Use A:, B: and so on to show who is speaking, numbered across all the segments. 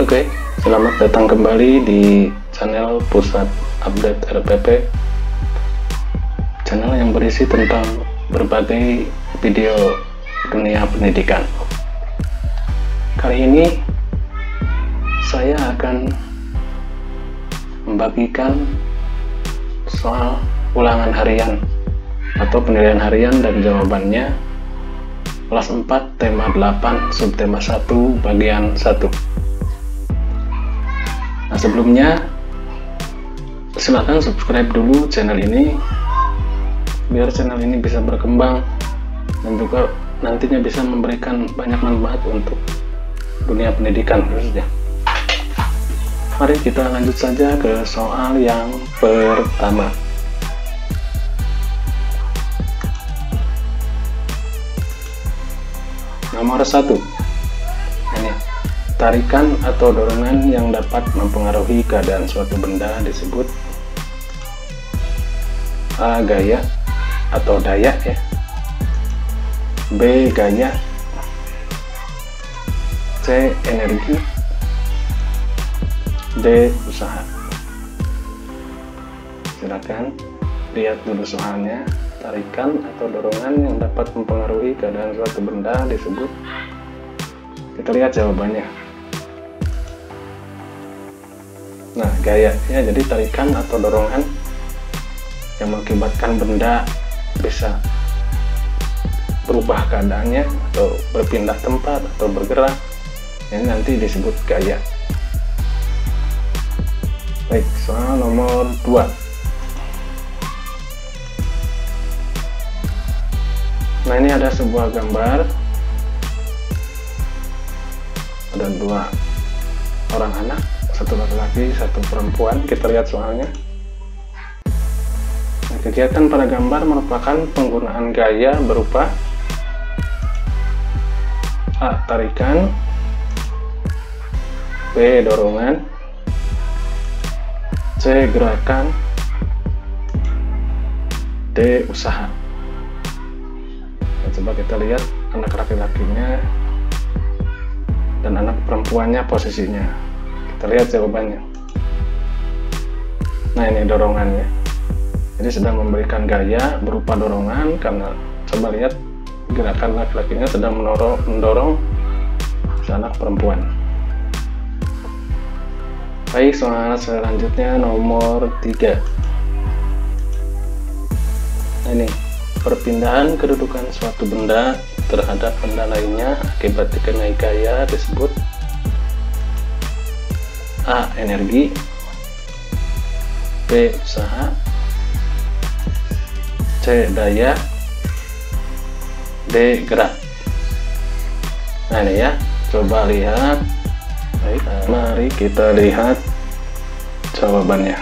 A: Oke, selamat datang kembali di channel Pusat Update RPP, channel yang berisi tentang berbagai video dunia pendidikan. Kali ini saya akan membagikan soal ulangan harian atau penilaian harian dan jawabannya kelas 4 tema 8 subtema 1 bagian 1. Nah, sebelumnya silahkan subscribe dulu channel ini biar channel ini bisa berkembang dan juga nantinya bisa memberikan banyak manfaat untuk dunia pendidikan khususnya. Mari kita lanjut saja ke soal yang pertama. Nomor 1. Ini, tarikan atau dorongan yang dapat mempengaruhi keadaan suatu benda disebut A. Gaya atau daya ya, B. Gaya, C. Energi, D. Usaha. Silakan lihat dulu soalnya. Tarikan atau dorongan yang dapat mempengaruhi keadaan suatu benda disebut, kita lihat jawabannya. Nah, gaya ya, jadi tarikan atau dorongan yang mengakibatkan benda bisa berubah keadaannya atau berpindah tempat atau bergerak, ini nanti disebut gaya. Baik, soal nomor 2. Nah, ini ada sebuah gambar, ada 2 orang anak, satu laki-laki, satu perempuan. Kita lihat soalnya. Nah, kegiatan pada gambar merupakan penggunaan gaya berupa A. Tarikan, B. Dorongan, C. Gerakan, D. Usaha. Nah, coba kita lihat anak laki-lakinya dan anak perempuannya posisinya. Kita lihat jawabannya. Nah, ini dorongannya. Jadi sedang memberikan gaya berupa dorongan karena coba lihat gerakan laki-lakinya sedang mendorong si anak perempuan. Baik, soal selanjutnya nomor 3. Nah, ini perpindahan kedudukan suatu benda terhadap benda lainnya akibat dikenai gaya disebut A. Energi, B. Usaha, C. Daya, D. Gerak. Nah, ini ya, coba lihat. Baik, mari kita lihat jawabannya.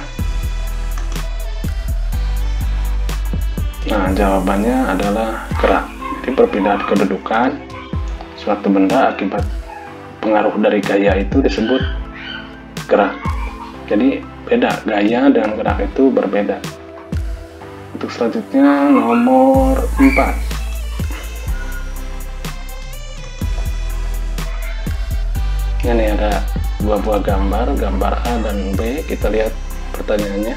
A: Nah, jawabannya adalah gerak. Jadi perpindahan kedudukan suatu benda akibat pengaruh dari gaya itu disebut gerak. Jadi beda, gaya dengan gerak itu berbeda. Untuk selanjutnya nomor 4. Ini ada 2 buah gambar, gambar A dan B. Kita lihat pertanyaannya.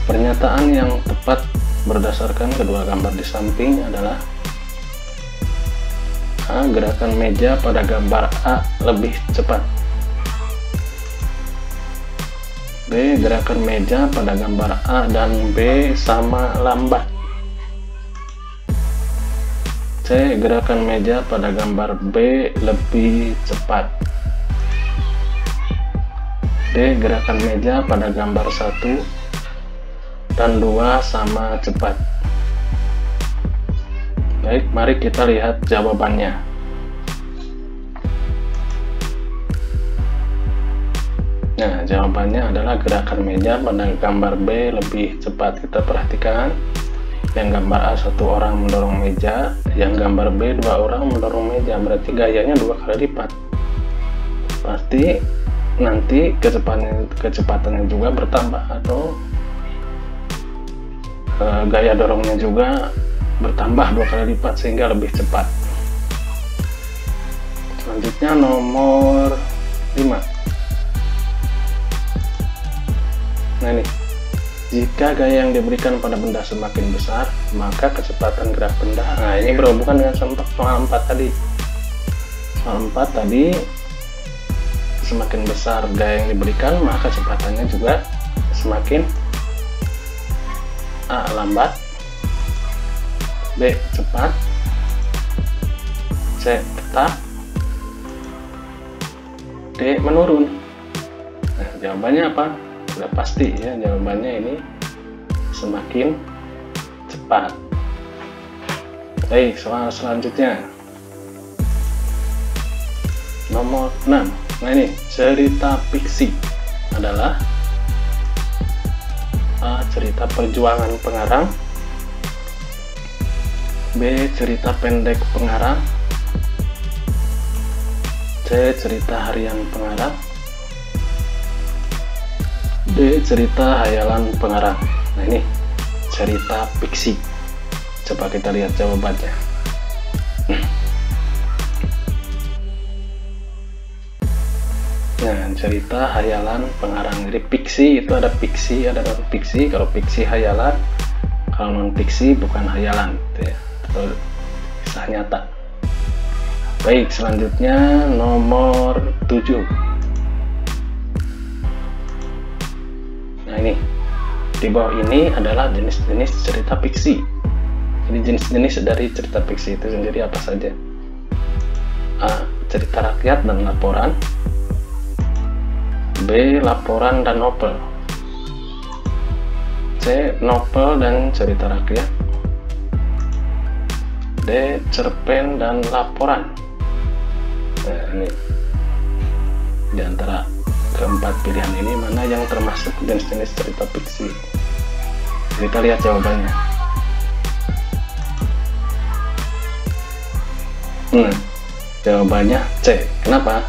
A: Pernyataan yang tepat berdasarkan kedua gambar di samping adalah A. Gerakan meja pada gambar A lebih cepat, B. Gerakan meja pada gambar A dan B sama lambat, C. Gerakan meja pada gambar B lebih cepat, D. Gerakan meja pada gambar 1 dan 2 sama cepat. Baik, mari kita lihat jawabannya. Nah, jawabannya adalah gerakan meja pada gambar B lebih cepat. Kita perhatikan, yang gambar A 1 orang mendorong meja, yang gambar B 2 orang mendorong meja, berarti gayanya 2 kali lipat. Pasti nanti kecepatannya juga bertambah atau gaya dorongnya juga bertambah 2 kali lipat sehingga lebih cepat. Selanjutnya nomor 5. Nah ini, jika gaya yang diberikan pada benda semakin besar, maka kecepatan gerak benda. Nah ini berhubungan dengan soal 4 tadi. Soal 4 tadi, semakin besar gaya yang diberikan, maka kecepatannya juga semakin A. lambat, B. cepat, C. tetap, D. menurun. Nah, jawabannya apa? Sudah pasti ya, jawabannya ini semakin cepat. Baik, soal selanjutnya nomor 6. Nah ini, cerita fiksi adalah A. cerita perjuangan pengarang, B. cerita pendek pengarang, C. cerita harian pengarang, D. cerita hayalan pengarang. Nah ini cerita fiksi. Coba kita lihat jawabannya. Nah, cerita hayalan pengarang. Jadi fiksi itu ada fiksi, ada non fiksi. Kalau fiksi hayalan, kalau non fiksi bukan hayalan, gitu ya, atau kisah nyata. Baik, selanjutnya nomor 7. Nah ini, di bawah ini adalah jenis-jenis cerita fiksi. Jadi jenis-jenis dari cerita fiksi itu sendiri apa saja? A. cerita rakyat dan laporan, B. laporan dan novel, C. novel dan cerita rakyat, D. cerpen dan laporan. Nah ini, di antara keempat pilihan ini mana yang termasuk jenis-jenis cerita fiksi? Kita lihat jawabannya. Jawabannya C. Kenapa?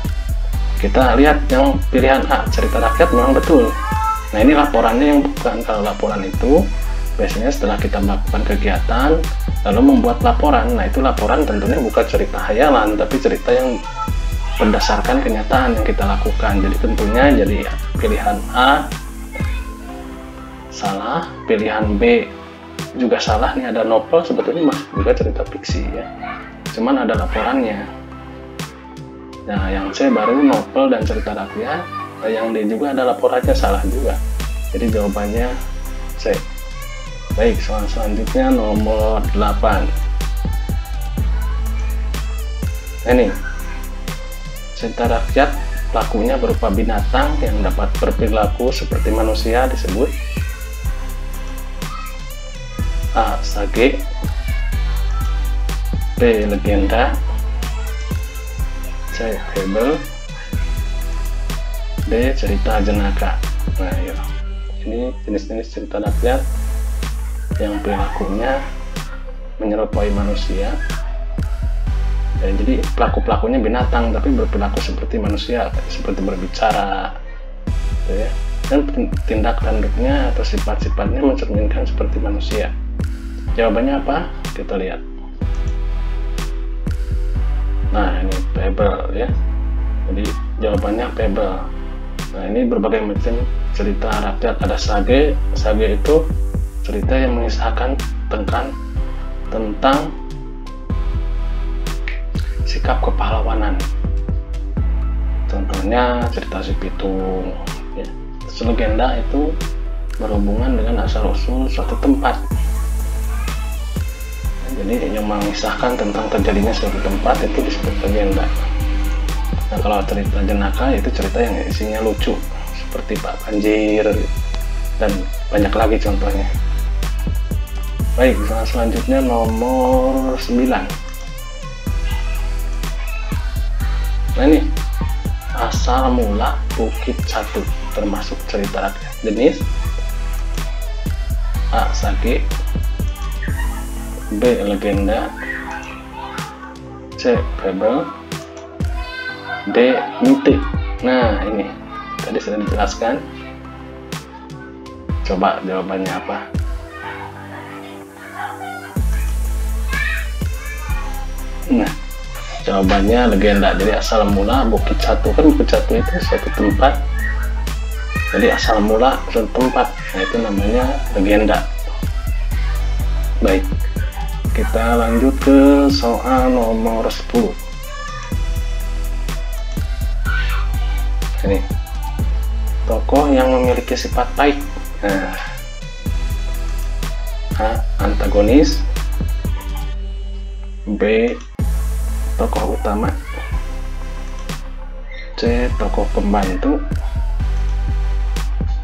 A: Kita lihat yang pilihan A, cerita rakyat, memang betul. Nah ini laporannya yang bukan. Kalau laporan itu biasanya setelah kita melakukan kegiatan lalu membuat laporan. Nah itu laporan tentunya bukan cerita hayalan, tapi cerita yang berdasarkan kenyataan yang kita lakukan. Jadi tentunya jadi pilihan A salah, pilihan B juga salah. Nih ada novel, sebetulnya masuk juga cerita fiksi ya, cuman ada laporannya. Nah yang C baru novel dan cerita rakyat. Nah, yang D juga ada laporannya, salah juga. Jadi jawabannya C. Baik, soal selanjutnya nomor 8. Ini cerita rakyat, pelakunya berupa binatang yang dapat berperilaku seperti manusia disebut A. sage, B. legenda, C. fable, D. cerita jenaka. Nah ya, ini jenis-jenis cerita rakyat yang perilakunya menyerupai manusia. Ya, jadi pelaku-pelakunya binatang tapi berperilaku seperti manusia, seperti berbicara, gitu ya. Dan tindak tanduknya atau sifat-sifatnya mencerminkan seperti manusia. Jawabannya apa? Kita lihat. Nah ini fable ya. Jadi jawabannya fable. Nah ini berbagai macam cerita rakyat. Ada sage. Sage itu cerita yang mengisahkan tentang sikap kepahlawanan. Contohnya cerita si Pitung ya. Legenda itu berhubungan dengan asal-usul suatu tempat. Jadi yang mengisahkan tentang terjadinya suatu tempat itu disebut legenda. Nah kalau cerita jenaka itu cerita yang isinya lucu, seperti Pak Banjir dan banyak lagi contohnya. Baik, selanjutnya nomor 9. Nah ini, asal mula Bukit Satu termasuk cerita rakyat. Jenis A. sage, B. legenda, C. fable, D. mite. Nah ini tadi sudah dijelaskan. Coba jawabannya apa? Nah Jawabannya legenda. Jadi asal mula Bukit Satu, kan Bukit Satu itu suatu tempat, jadi asal mula suatu tempat, nah itu namanya legenda. Baik, kita lanjut ke soal nomor 10. Ini tokoh yang memiliki sifat baik. Nah, A. Antagonis, B. Tokoh utama, C. Tokoh pembantu,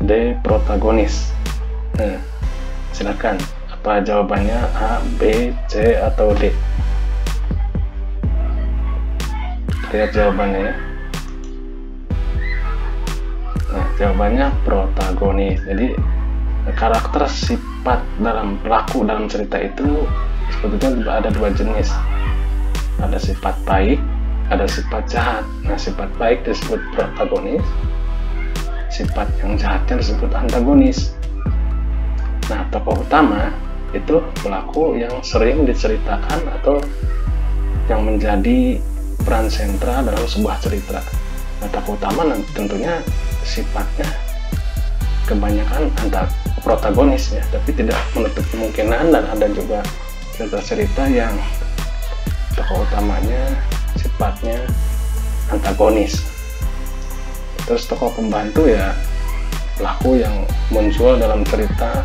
A: D. Protagonis. Nah, silakan, apa jawabannya? A, B, C, atau D? Lihat jawabannya ya. Nah, jawabannya protagonis. Jadi karakter sifat dalam pelaku dalam cerita itu sebetulnya ada dua jenis. Ada sifat baik, ada sifat jahat. Nah, sifat baik disebut protagonis, sifat yang jahatnya disebut antagonis. Nah, tokoh utama itu pelaku yang sering diceritakan atau yang menjadi peran sentral dalam sebuah cerita. Nah, tokoh utama tentunya sifatnya kebanyakan protagonis ya, tapi tidak menutup kemungkinan dan ada juga cerita-cerita yang tokoh utamanya sifatnya antagonis. Terus tokoh pembantu ya pelaku yang muncul dalam cerita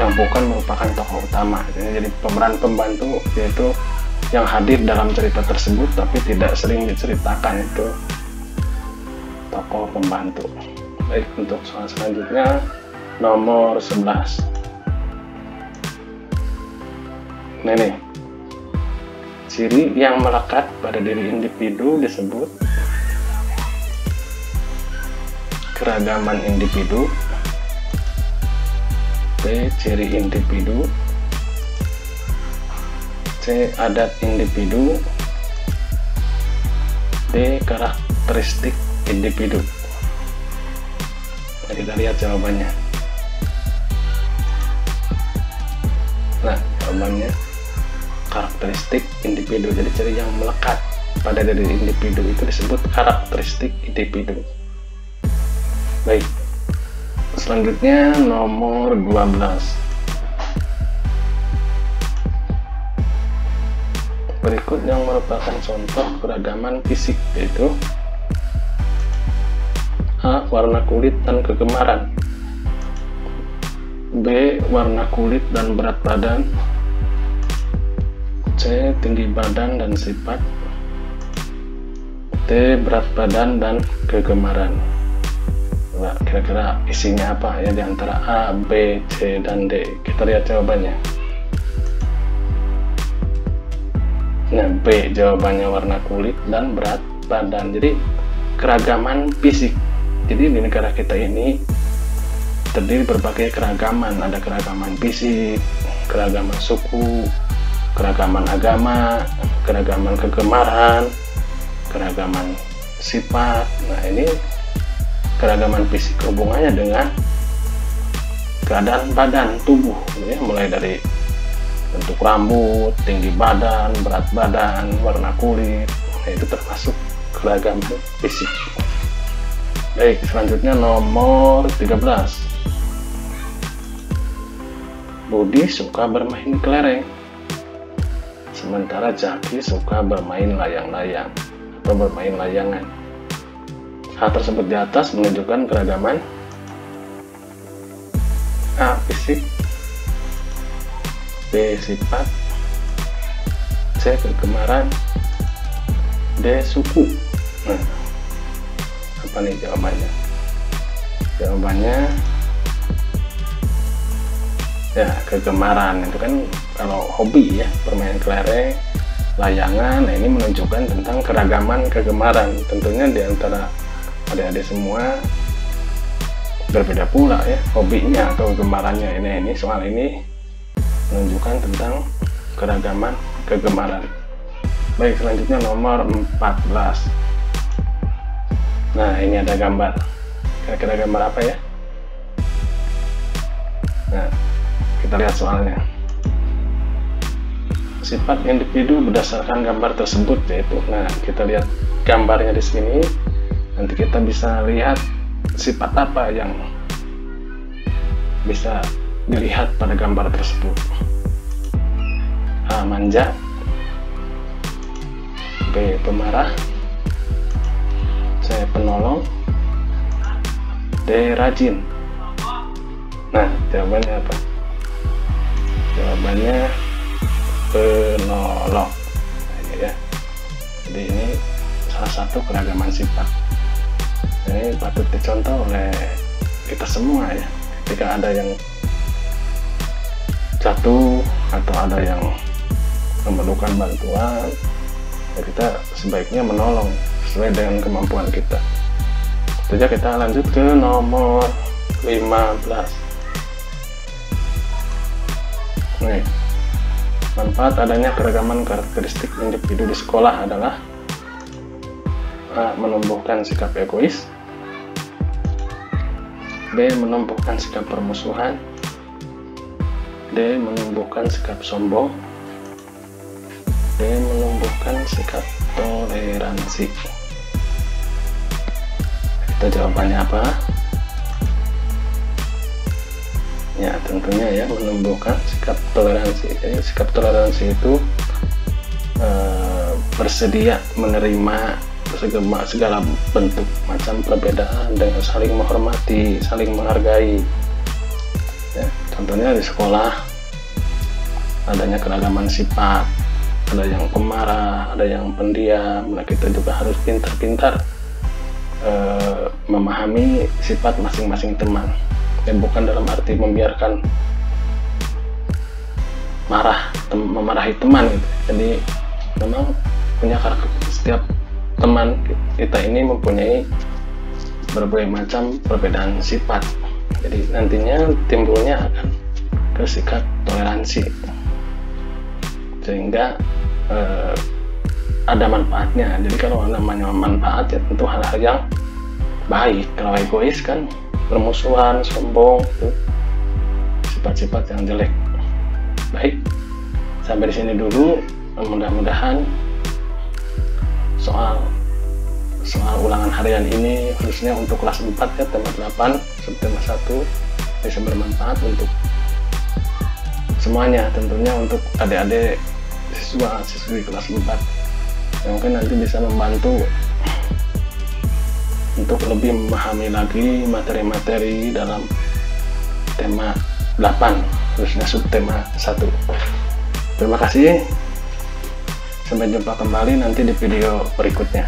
A: yang bukan merupakan tokoh utama. Jadi pemeran pembantu yaitu yang hadir dalam cerita tersebut tapi tidak sering diceritakan, itu tokoh pembantu. Baik, untuk soal selanjutnya nomor 11. Nah, nih, ciri yang melekat pada diri individu disebut keragaman individu, B. Ciri individu, C. Adat individu, D. Karakteristik individu. Nah, kita lihat jawabannya. Nah, jawabannya karakteristik individu. Jadi ciri yang melekat pada diri individu itu disebut karakteristik individu. Baik, selanjutnya nomor 12. Berikut yang merupakan contoh keragaman fisik, yaitu A. Warna kulit dan kegemaran, B. Warna kulit dan berat badan, C. Tinggi badan dan sifat, D. Berat badan dan kegemaran. Nah, kira-kira isinya apa ya di antara A, B, C, dan D? Kita lihat jawabannya. Nah, B jawabannya warna kulit dan berat badan. Jadi keragaman fisik. Jadi di negara kita ini terdiri berbagai keragaman. Ada keragaman fisik, keragaman suku, keragaman agama, keragaman kegemaran, keragaman sifat. Nah, ini keragaman fisik hubungannya dengan keadaan badan, tubuh ya, mulai dari bentuk rambut, tinggi badan, berat badan, warna kulit. Nah, itu termasuk keragaman fisik. Baik, selanjutnya nomor 13. Budi suka bermain kelereng, sementara Jaki suka bermain layang-layang atau bermain layangan. Hal tersebut di atas menunjukkan keragaman A. Fisik, B. Sifat, C. Kegemaran, D. Suku. Nah, apa nih jawabannya? Jawabannya ya kegemaran. Itu kan kalau hobi ya, bermain kelereng, layangan. Nah, ini menunjukkan tentang keragaman kegemaran. Tentunya di antara adik-adik semua berbeda pula ya hobinya atau kegemarannya. Ini soal ini menunjukkan tentang keragaman kegemaran. Baik, selanjutnya nomor 14. Nah, ini ada gambar. Kira-kira gambar apa ya? Nah, kita lihat soalnya. sifat individu berdasarkan gambar tersebut, yaitu, nah kita lihat gambarnya di sini, nanti kita bisa lihat sifat apa yang bisa dilihat pada gambar tersebut. A. Manja. B. Pemarah. C. Penolong. D. Rajin. Nah, jawabannya apa? Jawabannya penolong. Nah, ini ya. Jadi ini salah satu keragaman sifat. Ini patut dicontoh oleh kita semua ya. Ketika ada yang jatuh atau ada yang memerlukan bantuan, ya kita sebaiknya menolong sesuai dengan kemampuan kita. Saja kita lanjut ke nomor 15. Nih, manfaat adanya keragaman karakteristik individu di sekolah adalah A. Menumbuhkan sikap egois. B. Menumbuhkan sikap permusuhan. D. Menumbuhkan sikap sombong. D. Menumbuhkan sikap toleransi. Kita jawabannya apa? Ya, tentunya ya, menumbuhkan sikap toleransi. Jadi sikap toleransi itu bersedia menerima segala bentuk macam perbedaan dengan saling menghormati, saling menghargai. Ya, contohnya di sekolah adanya keragaman sifat, ada yang pemarah, ada yang pendiam. Nah, kita juga harus pintar-pintar memahami sifat masing-masing teman. Dan bukan dalam arti membiarkan memarahi teman gitu. Jadi memang punya karakter, setiap teman kita ini mempunyai berbagai macam perbedaan sifat. Jadi nantinya timbulnya akan ke sikap toleransi, sehingga ada manfaatnya. Jadi kalau namanya manfaat ya tentu hal-hal yang baik. Kalau egois kan permusuhan, sombong, itu sifat-sifat yang jelek. Baik, sampai di sini dulu. Mudah-mudahan soal ulangan harian ini khususnya untuk kelas 4 ya, tema 8 subtema 1 bisa bermanfaat untuk semuanya, tentunya untuk adik-adik siswa-siswi kelas 4 yang mungkin nanti bisa membantu untuk lebih memahami lagi materi-materi dalam tema 8 khususnya subtema 1. Terima kasih, sampai jumpa kembali nanti di video berikutnya.